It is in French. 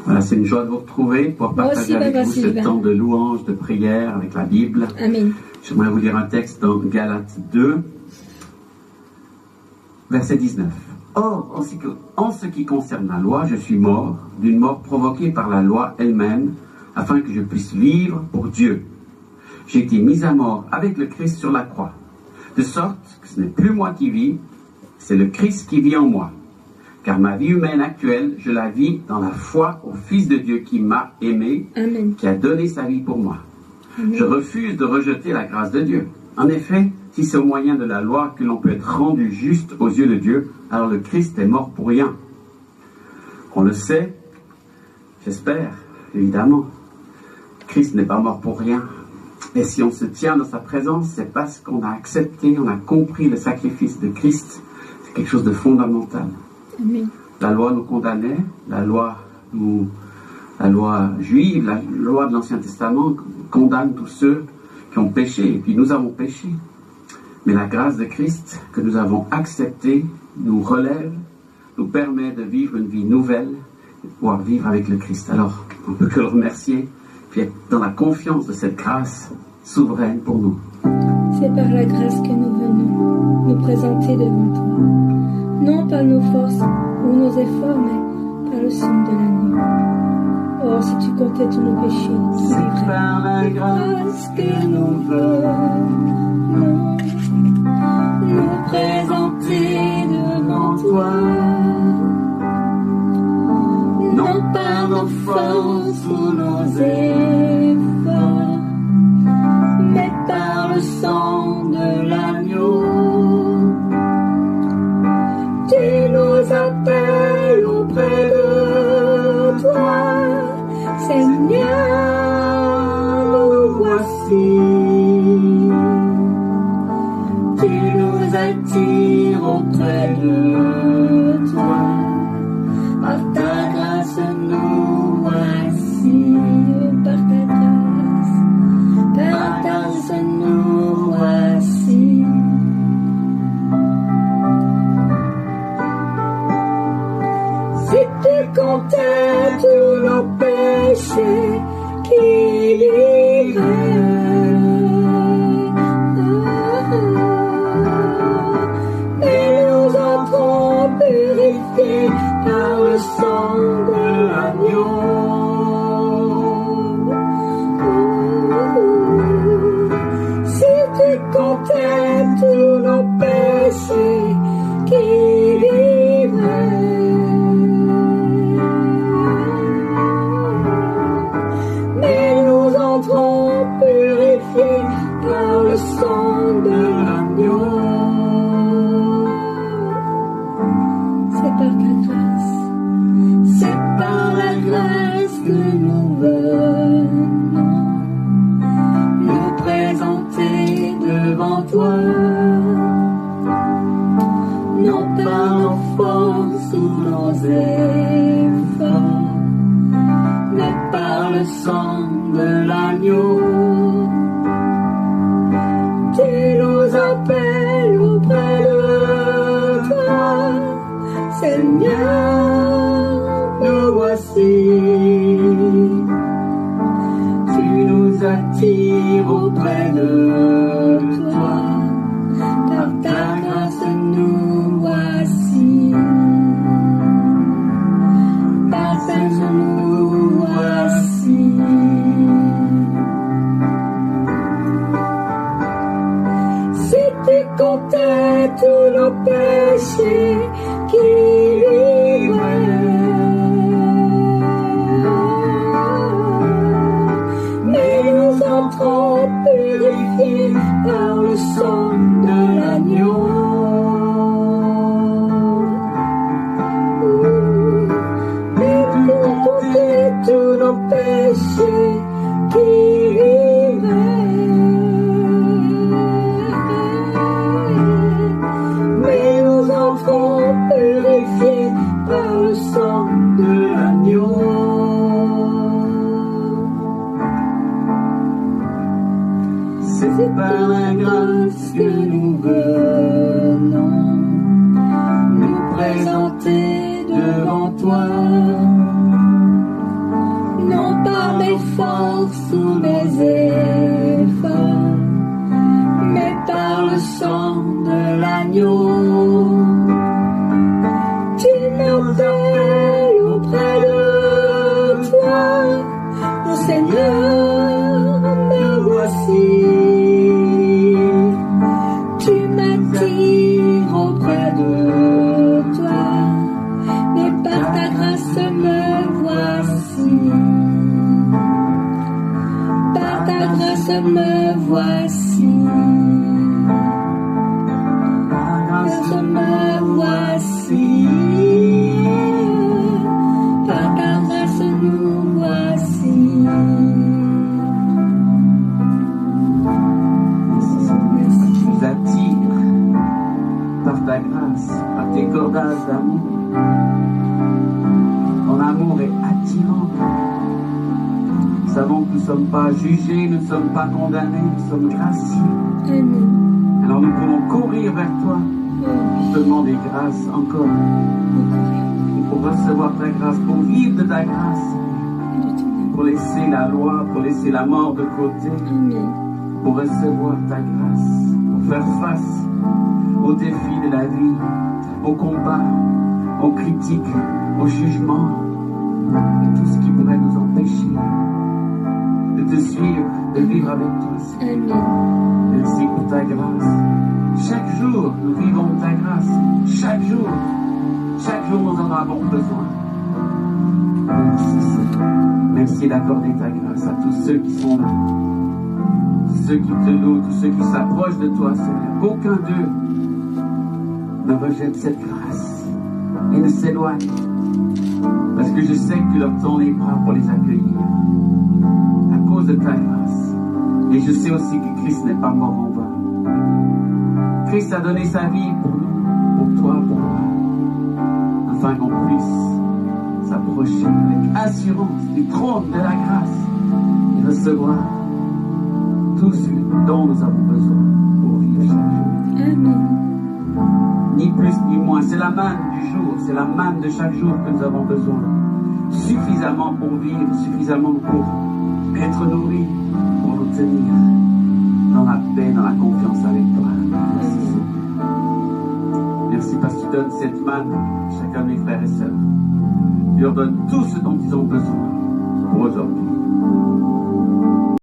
Voilà, c'est une joie de vous retrouver pour partager avec vous ce temps de louange, de prière avec la Bible. Amen. J'aimerais vous lire un texte dans Galates 2, verset 19. Or, en ce qui concerne la loi, je suis mort, d'une mort provoquée par la loi elle-même, afin que je puisse vivre pour Dieu. J'ai été mis à mort avec le Christ sur la croix, de sorte que ce n'est plus moi qui vis, c'est le Christ qui vit en moi. Car ma vie humaine actuelle, je la vis dans la foi au Fils de Dieu qui m'a aimé, Amen. qui a donné sa vie pour moi. Amen. Je refuse de rejeter la grâce de Dieu. En effet, si c'est au moyen de la loi que l'on peut être rendu juste aux yeux de Dieu, alors le Christ est mort pour rien. On le sait, j'espère, évidemment. Christ n'est pas mort pour rien. Et si on se tient dans sa présence, c'est parce qu'on a accepté, on a compris le sacrifice de Christ. C'est quelque chose de fondamental. Amen. La loi nous condamnait, la loi juive, la loi de l'Ancien Testament condamne tous ceux qui ont péché, et puis nous avons péché. Mais la grâce de Christ que nous avons acceptée nous relève, nous permet de vivre une vie nouvelle, et de pouvoir vivre avec le Christ. Alors, on ne peut que le remercier, puis être dans la confiance de cette grâce souveraine pour nous. C'est par la grâce que nous venons nous présenter devant toi. Non par nos forces ou nos efforts, mais par le sang de l'agneau. Oh, si tu comptais tous nos péchés, tu C'est vivrais. par la grâce que nous venons nous présenter devant toi. Non par nos forces ou nos efforts, mais par le sang de l'agneau. Tu nous appelles auprès de toi, Seigneur, nous voici. Tu nous attires auprès de toi, par ta grâce nous voici, par ta grâce nous voici. Si tu comptais tous nos péchés, qui vivrait? Et nous entrons purifiés par le sang de l'agneau. Si tu comptais tous nos péchés, qui vivrait? Purifiés par le sang de l'agneau. C'est par ta grâce, c'est par la grâce que nous venons nous présenter devant toi. Non par nos forces ou nos efforts, mais par le sang de l'agneau. Tu nous appelles auprès de toi, Seigneur, nous voici. Tu nous attires auprès de toi, par ta grâce nous voici. Par ta grâce nous voici. Tu comptais tous nos péchés, qui vivrait? Mais nous entrons purifiés par le sang de l'agneau. Et tu comptais tous nos péchés, qui vivrait? Purifiés par le sang de l'agneau. C'est par la grâce que nous venons nous présenter devant toi. mes forces ou mes efforts, mais par le sang de l'agneau. Tu m'appelles auprès de toi, mon Seigneur, me voici. Tu m'attires auprès de toi, mais par ta grâce me voici. Par ta grâce me voici. Grâce me voici. Par ta grâce nous voici. Tu nous attires par ta grâce, par tes cordages d'amour. Ton amour est attirant. Nous savons que nous ne sommes pas jugés, nous ne sommes pas condamnés, nous sommes graciés. Amen. Alors nous pouvons courir vers toi pour te demander grâce encore. Pour recevoir ta grâce, pour vivre de ta grâce. Pour laisser la loi, pour laisser la mort de côté. Amen. Pour recevoir ta grâce. Pour faire face aux défis de la vie, aux combats, aux critiques, aux jugements, et tout ce qui pourrait nous empêcher de te suivre, de vivre avec toi. Amen. Merci pour ta grâce. Chaque jour, nous vivons ta grâce. Chaque jour, nous en avons besoin. Merci, Seigneur. Merci d'accorder ta grâce à tous ceux qui sont là, tous ceux qui te louent, tous ceux qui s'approchent de toi, Seigneur. Qu'aucun d'eux ne rejette cette grâce et ne s'éloigne. Parce que je sais que tu leur tends les bras pour les accueillir à cause de ta grâce. Et je sais aussi que Christ n'est pas mort en vain. Christ a donné sa vie pour nous, pour toi, pour moi, afin qu'on puisse s'approcher avec assurance du trône de la grâce et recevoir tout ce dont nous avons besoin pour vivre chaque jour. Amen. Ni plus ni moins, c'est la manne du jour, c'est la manne de chaque jour que nous avons besoin. Suffisamment pour vivre, suffisamment pour être nourris, pour nous tenir dans la paix, dans la confiance avec toi. Merci Seigneur. Merci parce que tu donnes cette manne à chacun de mes frères et sœurs. Tu leur donnes tout ce dont ils ont besoin pour aujourd'hui.